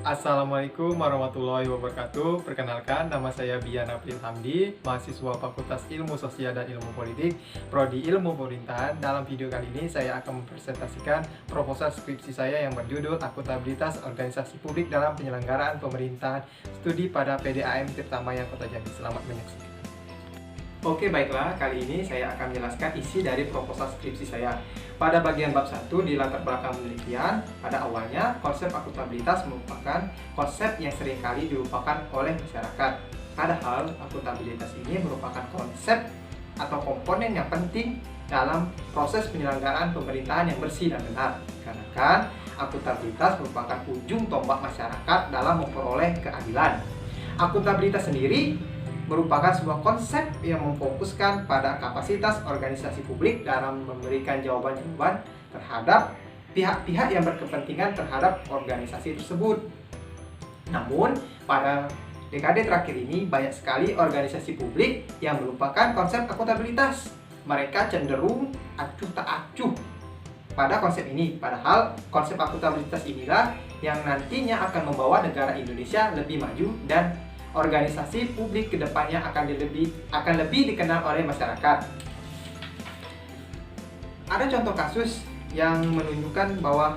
Assalamualaikum warahmatullahi wabarakatuh. Perkenalkan, nama saya Bian April Hamdi, mahasiswa Fakultas Ilmu Sosial dan Ilmu Politik, Prodi Ilmu Pemerintahan. Dalam video kali ini saya akan mempresentasikan proposal skripsi saya yang berjudul Akuntabilitas Organisasi Publik dalam Penyelenggaraan Pemerintahan Studi pada PDAM Tirta Mayang Kota Jambi. Selamat menyaksikan. Oke, baiklah, kali ini saya akan menjelaskan isi dari proposal skripsi saya. Pada bagian bab 1 di latar belakang penelitian, pada awalnya konsep akuntabilitas merupakan konsep yang seringkali dilupakan oleh masyarakat. Padahal akuntabilitas ini merupakan konsep atau komponen yang penting dalam proses penyelenggaraan pemerintahan yang bersih dan benar. Karena kan akuntabilitas merupakan ujung tombak masyarakat dalam memperoleh keadilan. Akuntabilitas sendiri merupakan sebuah konsep yang memfokuskan pada kapasitas organisasi publik dalam memberikan jawaban-jawaban terhadap pihak-pihak yang berkepentingan terhadap organisasi tersebut. Namun, pada dekade terakhir ini banyak sekali organisasi publik yang melupakan konsep akuntabilitas. Mereka cenderung acuh tak acuh pada konsep ini, padahal konsep akuntabilitas inilah yang nantinya akan membawa negara Indonesia lebih maju dan organisasi publik kedepannya akan lebih dikenal oleh masyarakat. Ada contoh kasus yang menunjukkan bahwa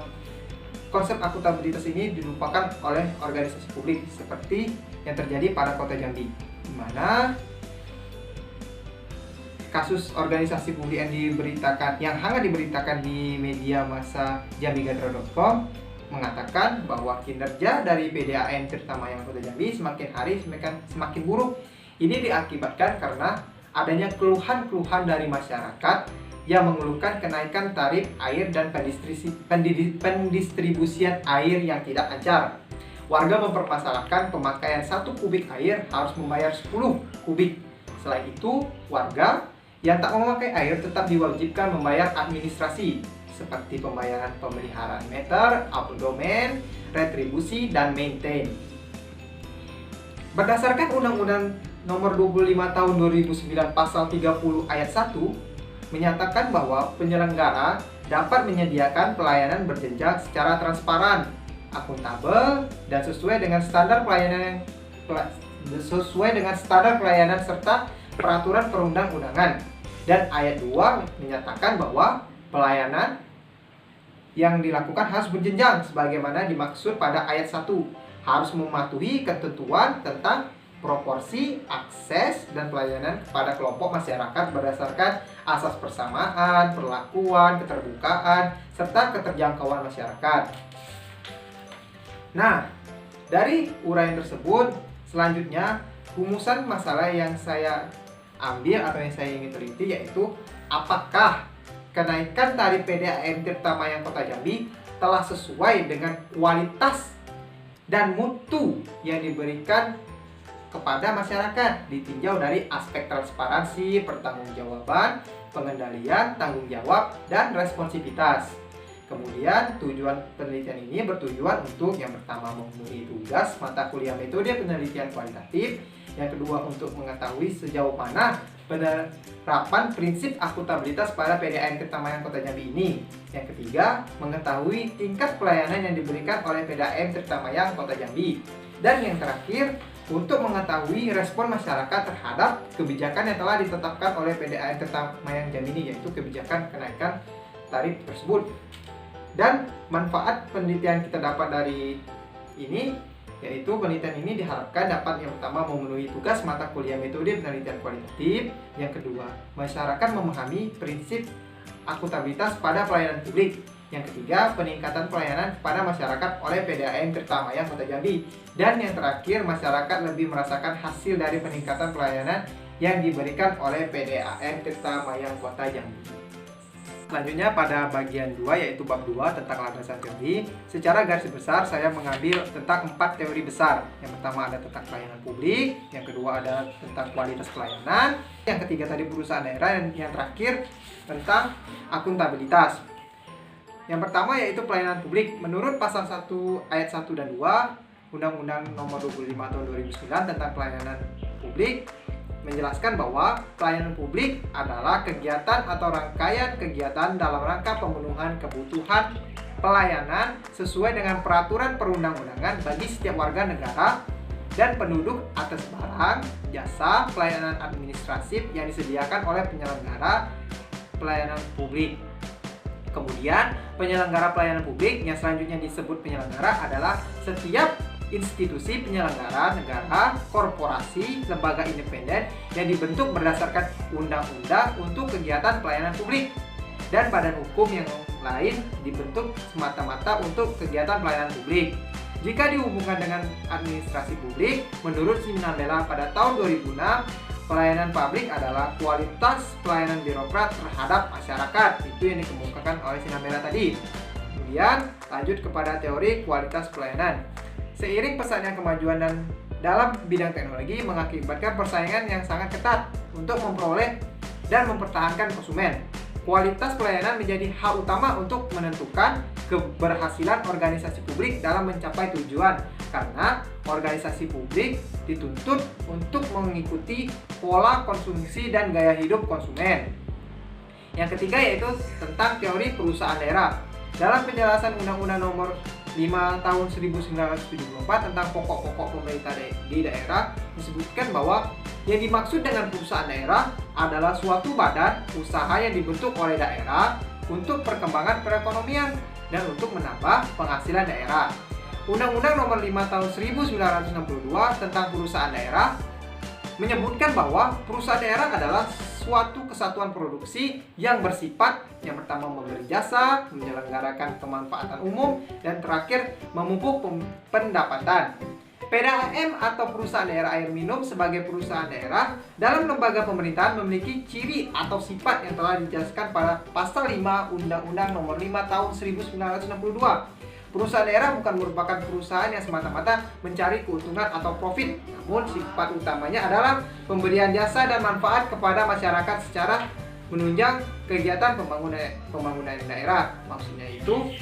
konsep akuntabilitas ini dilupakan oleh organisasi publik seperti yang terjadi pada Kota Jambi, di mana kasus organisasi publik yang hangat diberitakan di media massa jambigadra.com mengatakan bahwa kinerja dari PDAM Tirta Mayang Kota Jambi semakin hari semakin buruk. Ini diakibatkan karena adanya keluhan-keluhan dari masyarakat yang mengeluhkan kenaikan tarif air dan pendistribusian air yang tidak lancar. Warga mempermasalahkan pemakaian 1 kubik air harus membayar 10 kubik. Selain itu, warga yang tak memakai air tetap diwajibkan membayar administrasi seperti pembayaran pemeliharaan meter, abondemen, retribusi, dan maintain. Berdasarkan Undang-Undang Nomor 25 Tahun 2009 Pasal 30 Ayat 1 menyatakan bahwa penyelenggara dapat menyediakan pelayanan berjenjang secara transparan, akuntabel, dan sesuai dengan standar pelayanan serta peraturan perundang-undangan. Dan ayat 2 menyatakan bahwa pelayanan yang dilakukan harus berjenjang sebagaimana dimaksud pada ayat 1, harus mematuhi ketentuan tentang proporsi, akses, dan pelayanan kepada kelompok masyarakat berdasarkan asas persamaan, perlakuan, keterbukaan, serta keterjangkauan masyarakat. Nah, dari uraian tersebut, selanjutnya rumusan masalah yang saya ambil atau yang saya ingin teliti yaitu apakah kenaikan tarif PDAM Tirta Mayang Kota Jambi telah sesuai dengan kualitas dan mutu yang diberikan kepada masyarakat, ditinjau dari aspek transparansi, pertanggungjawaban, pengendalian, tanggung jawab, dan responsivitas. Kemudian tujuan penelitian ini bertujuan untuk yang pertama memenuhi tugas mata kuliah metode penelitian kualitatif, yang kedua untuk mengetahui sejauh mana penerapan prinsip akuntabilitas pada PDAM Tirta Mayang Kota Jambi ini. Yang ketiga, mengetahui tingkat pelayanan yang diberikan oleh PDAM Tirta Mayang Kota Jambi. Dan yang terakhir, untuk mengetahui respon masyarakat terhadap kebijakan yang telah ditetapkan oleh PDAM Tirta Mayang Jambi ini, yaitu kebijakan kenaikan tarif tersebut. Dan manfaat penelitian kita dapat dari ini, yaitu penelitian ini diharapkan dapat yang pertama memenuhi tugas mata kuliah metode penelitian kualitatif, yang kedua masyarakat memahami prinsip akuntabilitas pada pelayanan publik, yang ketiga peningkatan pelayanan kepada masyarakat oleh PDAM Tirta Mayang Kota Jambi, dan yang terakhir masyarakat lebih merasakan hasil dari peningkatan pelayanan yang diberikan oleh PDAM Tirta Mayang Kota Jambi. Selanjutnya pada bagian 2 yaitu bab 2 tentang landasan teori. Secara garis besar saya mengambil tentang 4 teori besar. Yang pertama ada tentang pelayanan publik, yang kedua ada tentang kualitas pelayanan, yang ketiga tadi perusahaan daerah, dan yang terakhir tentang akuntabilitas. Yang pertama yaitu pelayanan publik. Menurut pasal 1 ayat 1 dan 2 Undang-Undang Nomor 25 Tahun 2009 tentang pelayanan publik menjelaskan bahwa pelayanan publik adalah kegiatan atau rangkaian kegiatan dalam rangka pemenuhan kebutuhan pelayanan sesuai dengan peraturan perundang-undangan bagi setiap warga negara dan penduduk atas barang, jasa, pelayanan administratif yang disediakan oleh penyelenggara pelayanan publik. Kemudian, penyelenggara pelayanan publik yang selanjutnya disebut penyelenggara adalah setiap institusi penyelenggara negara, korporasi, lembaga independen yang dibentuk berdasarkan undang-undang untuk kegiatan pelayanan publik dan badan hukum yang lain dibentuk semata-mata untuk kegiatan pelayanan publik. Jika dihubungkan dengan administrasi publik, menurut Sinambela pada tahun 2006, pelayanan publik adalah kualitas pelayanan birokrat terhadap masyarakat. Itu yang dikemukakan oleh Sinambela tadi. Kemudian lanjut kepada teori kualitas pelayanan. Seiring pesatnya kemajuan dan dalam bidang teknologi mengakibatkan persaingan yang sangat ketat untuk memperoleh dan mempertahankan konsumen. Kualitas pelayanan menjadi hal utama untuk menentukan keberhasilan organisasi publik dalam mencapai tujuan, karena organisasi publik dituntut untuk mengikuti pola konsumsi dan gaya hidup konsumen. Yang ketiga yaitu tentang teori perusahaan daerah. Dalam penjelasan Undang-Undang Nomor 5 Tahun 1974 tentang pokok-pokok pemerintah di daerah disebutkan bahwa yang dimaksud dengan perusahaan daerah adalah suatu badan usaha yang dibentuk oleh daerah untuk perkembangan perekonomian dan untuk menambah penghasilan daerah. Undang-Undang Nomor 5 Tahun 1962 tentang perusahaan daerah menyebutkan bahwa perusahaan daerah adalah suatu kesatuan produksi yang bersifat yang pertama memberi jasa, menyelenggarakan kemanfaatan umum, dan terakhir memupuk pendapatan. PDAM atau perusahaan daerah air minum sebagai perusahaan daerah dalam lembaga pemerintahan memiliki ciri atau sifat yang telah dijelaskan pada pasal 5 Undang-Undang Nomor 5 Tahun 1962. Perusahaan daerah bukan merupakan perusahaan yang semata-mata mencari keuntungan atau profit, namun sifat utamanya adalah pemberian jasa dan manfaat kepada masyarakat secara menunjang kegiatan pembangunan daerah. Maksudnya itu,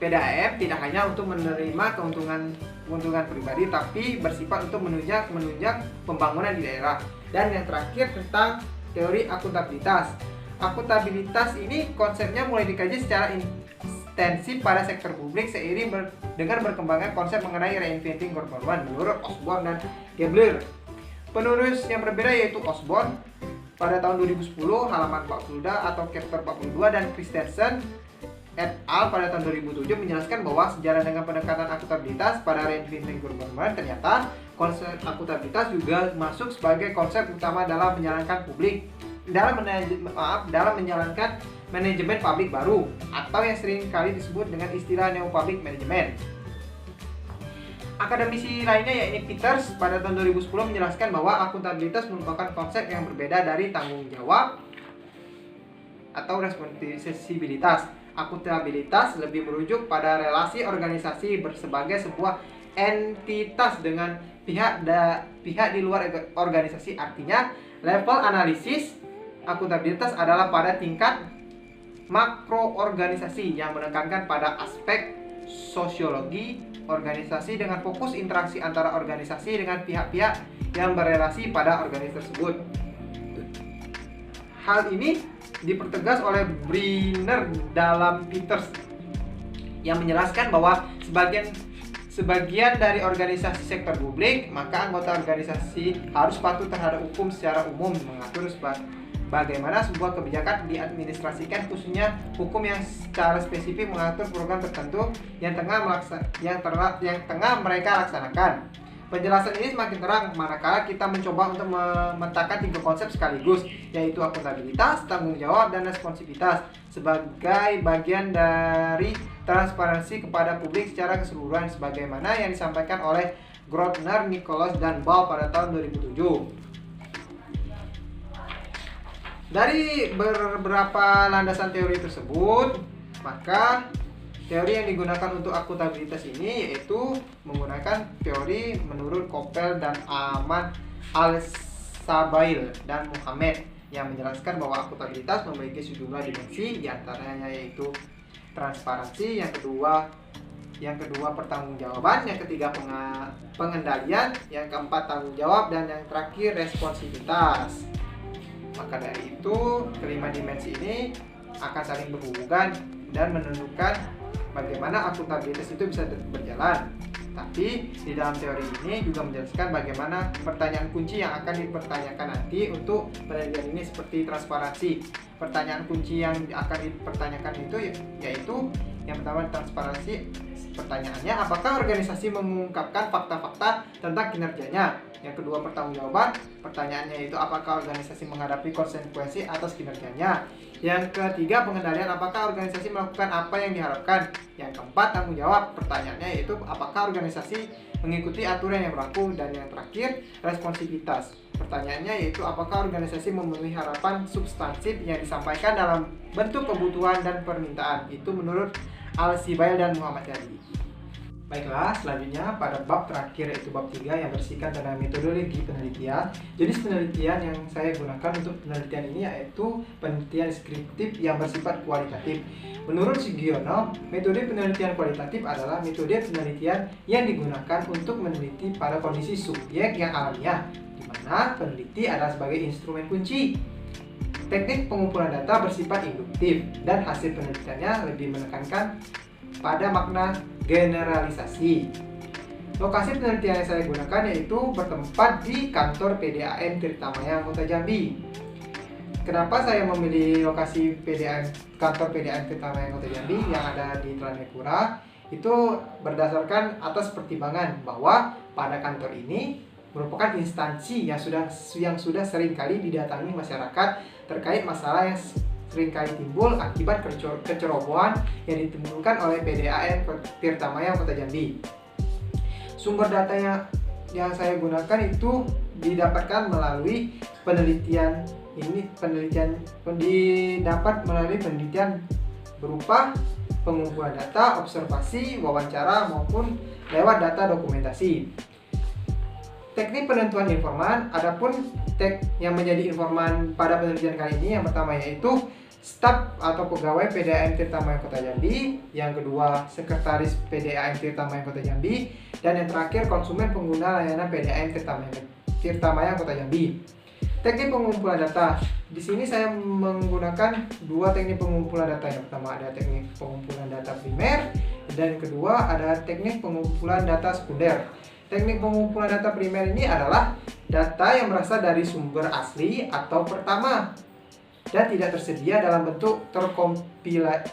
PDAM tidak hanya untuk menerima keuntungan pribadi, tapi bersifat untuk menunjang pembangunan di daerah. Dan yang terakhir tentang teori akuntabilitas. Akuntabilitas ini konsepnya mulai dikaji secara intensif pada sektor publik seiring dengan berkembangnya konsep mengenai reinventing government menurut Osborne dan Gebler. Penulis yang berbeda yaitu Osborne pada tahun 2010 halaman 42 atau chapter 42 dan Christensen et al. Pada tahun 2007 menjelaskan bahwa sejalan dengan pendekatan akuntabilitas pada reinventing government, ternyata konsep akuntabilitas juga masuk sebagai konsep utama dalam menjalankan menjalankan manajemen publik baru atau yang sering kali disebut dengan istilah neo public management. Akademisi lainnya yaitu Peters pada tahun 2010 menjelaskan bahwa akuntabilitas merupakan konsep yang berbeda dari tanggung jawab atau responsibilitas. Akuntabilitas lebih merujuk pada relasi organisasi sebagai sebuah entitas dengan pihak di luar organisasi. Artinya, level analisis akuntabilitas adalah pada tingkat makroorganisasi yang menekankan pada aspek sosiologi organisasi dengan fokus interaksi antara organisasi dengan pihak-pihak yang berelasi pada organisasi tersebut. Hal ini dipertegas oleh Briner dalam Peters yang menjelaskan bahwa sebagian dari organisasi sektor publik, maka anggota organisasi harus patuh terhadap hukum secara umum mengatur bagaimana sebuah kebijakan diadministrasikan, khususnya hukum yang secara spesifik mengatur program tertentu yang tengah mereka laksanakan. Penjelasan ini semakin terang manakala kita mencoba untuk memetakan 3 konsep sekaligus, yaitu akuntabilitas, tanggung jawab, dan responsivitas sebagai bagian dari transparansi kepada publik secara keseluruhan sebagaimana yang disampaikan oleh Grotner, Nicholas, dan Ball pada tahun 2007. Dari beberapa landasan teori tersebut, maka teori yang digunakan untuk akuntabilitas ini yaitu menggunakan teori menurut Koppel dan Ahmad Al-Sabail dan Muhammad yang menjelaskan bahwa akuntabilitas memiliki sejumlah dimensi, diantaranya yaitu transparansi, yang kedua pertanggungjawaban, yang ketiga pengendalian, yang keempat tanggung jawab, dan yang terakhir responsivitas. Maka dari itu, kelima dimensi ini akan saling berhubungan dan menentukan bagaimana akuntabilitas itu bisa berjalan. Tapi di dalam teori ini juga menjelaskan bagaimana pertanyaan kunci yang akan dipertanyakan nanti untuk penelitian ini, seperti transparansi. Pertanyaan kunci yang akan dipertanyakan itu yaitu yang pertama transparansi. Pertanyaannya, apakah organisasi mengungkapkan fakta-fakta tentang kinerjanya? Yang kedua, pertanggungjawaban. Pertanyaannya yaitu apakah organisasi menghadapi konsekuensi atas kinerjanya? Yang ketiga, pengendalian, apakah organisasi melakukan apa yang diharapkan? Yang keempat, tanggung jawab. Pertanyaannya yaitu apakah organisasi mengikuti aturan yang berlaku? Dan yang terakhir, responsivitas. Pertanyaannya yaitu apakah organisasi memenuhi harapan substansif yang disampaikan dalam bentuk kebutuhan dan permintaan. Itu menurut Al-Sibail dan Muhammad Yadi. Baiklah, selanjutnya pada bab terakhir yaitu bab 3 yang bersihkan tentang metodologi penelitian. Jenis penelitian yang saya gunakan untuk penelitian ini yaitu penelitian deskriptif yang bersifat kualitatif. Menurut Sugiono, metode penelitian kualitatif adalah metode penelitian yang digunakan untuk meneliti pada kondisi subjek yang alamiah, di mana peneliti adalah sebagai instrumen kunci. Teknik pengumpulan data bersifat induktif dan hasil penelitiannya lebih menekankan pada makna generalisasi. Lokasi penelitian yang saya gunakan yaitu bertempat di kantor PDAM Tirtamaya, Kota Jambi. Kenapa saya memilih lokasi kantor PDAM Tirtamaya, Kota Jambi yang ada di Tranekura? Itu berdasarkan atas pertimbangan bahwa pada kantor ini merupakan instansi yang sudah sering kali didatangi masyarakat terkait masalah yang seringkali timbul akibat kecerobohan yang ditimbulkan oleh PDAM Tirtamaya Kota Jambi. Sumber data yang saya gunakan itu didapatkan melalui penelitian berupa pengumpulan data, observasi, wawancara maupun lewat data dokumentasi. Teknik penentuan informan, adapun yang menjadi informan pada penelitian kali ini yang pertama yaitu staf atau pegawai PDAM Tirtamaya Kota Jambi, yang kedua sekretaris PDAM Tirtamaya Kota Jambi, dan yang terakhir konsumen pengguna layanan PDAM Tirtamaya Kota Jambi. Teknik pengumpulan data. Di sini saya menggunakan dua teknik pengumpulan data. Yang pertama ada teknik pengumpulan data primer dan yang kedua ada teknik pengumpulan data sekunder. Teknik pengumpulan data primer ini adalah data yang berasal dari sumber asli atau pertama dan tidak tersedia dalam bentuk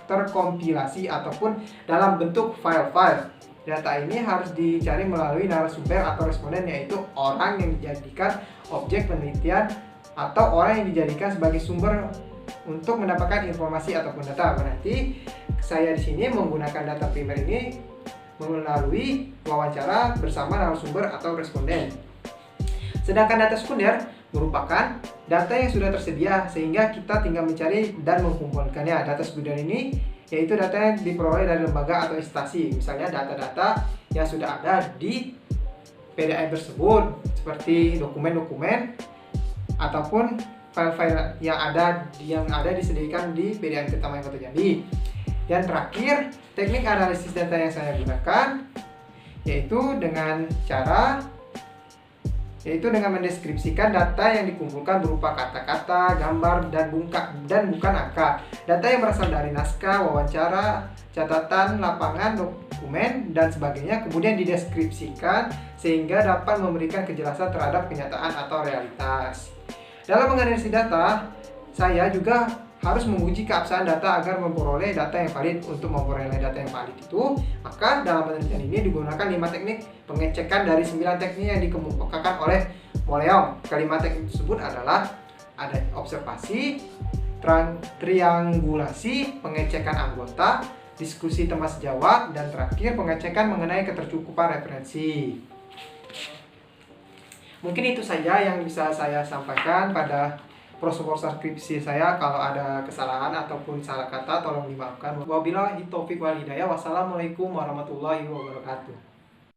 terkompilasi ataupun dalam bentuk file-file. Data ini harus dicari melalui narasumber atau responden, yaitu orang yang dijadikan objek penelitian atau orang yang dijadikan sebagai sumber untuk mendapatkan informasi ataupun data. Berarti saya di sini menggunakan data primer ini melalui wawancara bersama narasumber atau responden. Sedangkan data sekunder merupakan data yang sudah tersedia sehingga kita tinggal mencari dan mengumpulkannya. Data sekunder ini yaitu data yang diperoleh dari lembaga atau instansi, misalnya data-data yang sudah ada di PDAM tersebut seperti dokumen-dokumen ataupun file-file yang ada disediakan di PDAM Tirtamaya Kota Jambi. Dan terakhir, teknik analisis data yang saya gunakan yaitu dengan mendeskripsikan data yang dikumpulkan berupa kata-kata, gambar, dan bukan angka. Data yang berasal dari naskah, wawancara, catatan, lapangan, dokumen, dan sebagainya kemudian dideskripsikan sehingga dapat memberikan kejelasan terhadap kenyataan atau realitas. Dalam menganalisis data, saya juga harus menguji keabsahan data agar memperoleh data yang valid. Untuk memperoleh data yang valid itu, maka dalam penelitian ini digunakan 5 teknik pengecekan dari 9 teknik yang dikemukakan oleh Moleong. Kelima teknik tersebut adalah ada observasi, triangulasi, pengecekan anggota, diskusi teman sejawat, dan terakhir pengecekan mengenai ketercukupan referensi. Mungkin itu saja yang bisa saya sampaikan pada proposal skripsi saya. Kalau ada kesalahan ataupun salah kata tolong dimaafkan. Wabillahi taufiq wal hidayah. Wassalamualaikum warahmatullahi wabarakatuh.